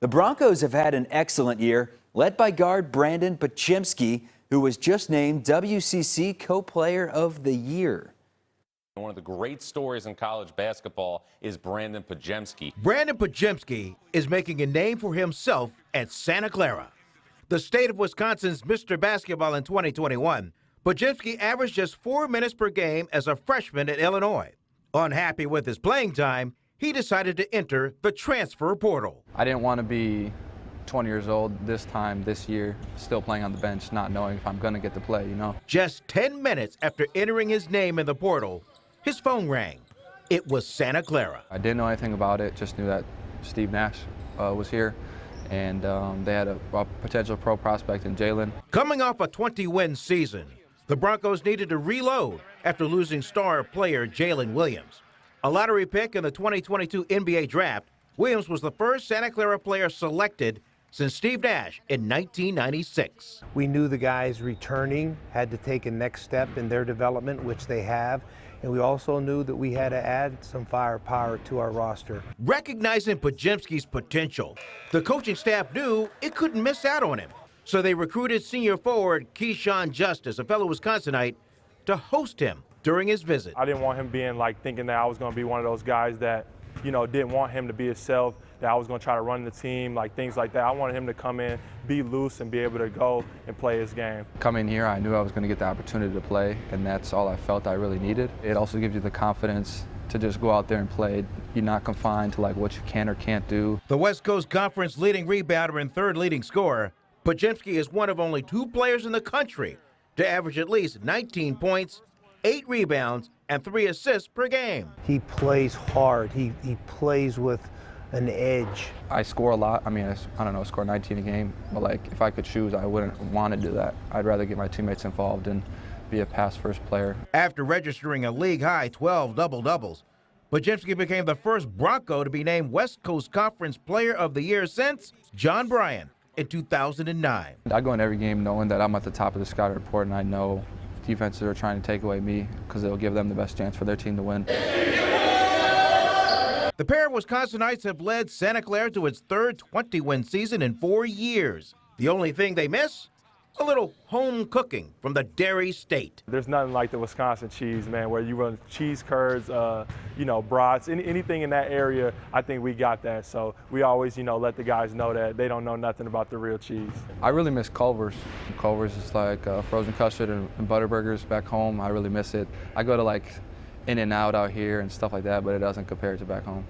The Broncos have had an excellent year, led by guard Brandin Podziemski, who was just named WCC Co-Player of the Year. One of the great stories in college basketball is Brandin Podziemski. Brandin Podziemski is making a name for himself at Santa Clara, the state of Wisconsin's Mr. Basketball in 2021. Podziemski averaged just 4 minutes per game as a freshman at Illinois. Unhappy with his playing time, he decided to enter the transfer portal. I didn't want to be 20 years old this year, still playing on the bench, not knowing if I'm going to get to play, Just 10 minutes after entering his name in the portal, his phone rang. It was Santa Clara. I didn't know anything about it, just knew that Steve Nash was here, and they had a potential pro prospect in Jalen. Coming off a 20-win season, the Broncos needed to reload after losing star player Jalen Williams. A lottery pick in the 2022 NBA draft, Williams was the first Santa Clara player selected since Steve Nash in 1996. We knew the guys returning had to take a next step in their development, which they have, and we also knew that we had to add some firepower to our roster. Recognizing Podziemski's potential, the coaching staff knew it couldn't miss out on him. So they recruited senior forward Keyshawn Justice, a fellow Wisconsinite, to host him during his visit. I didn't want him being thinking that I was going to be one of those guys that, didn't want him to be himself, that I was going to try to run the team, things like that. I wanted him to come in, be loose, and be able to go and play his game. Coming here, I knew I was going to get the opportunity to play, and that's all I felt I really needed. It also gives you the confidence to just go out there and play. You're not confined to what you can or can't do. The West Coast Conference leading rebounder and third leading scorer, Podziemski is one of only 2 players in the country to average at least 19 points, 8 rebounds, and 3 assists per game. He plays hard. He plays with an edge. I score a lot. I don't know, score 19 a game, but if I could choose, I wouldn't want to do that. I'd rather get my teammates involved and be a pass-first player. After registering a league-high 12 double-doubles, Podziemski became the first Bronco to be named West Coast Conference Player of the Year since John Bryan in 2009. I go in every game knowing that I'm at the top of the scouting report, and I know defenses are trying to take away me because it'll give them the best chance for their team to win. The pair of Wisconsinites have led Santa Clara to its third 20-win season in 4 years. The only thing they miss? A little home cooking from the Dairy State. There's nothing like the Wisconsin cheese, man, where you run cheese curds, brats, anything in that area. I think we got that. So we always, let the guys know that they don't know nothing about the real cheese. I really miss Culver's. Culver's is like frozen custard and Butterburgers back home. I really miss it. I go to In-N-Out out here and stuff like that, but it doesn't compare to back home.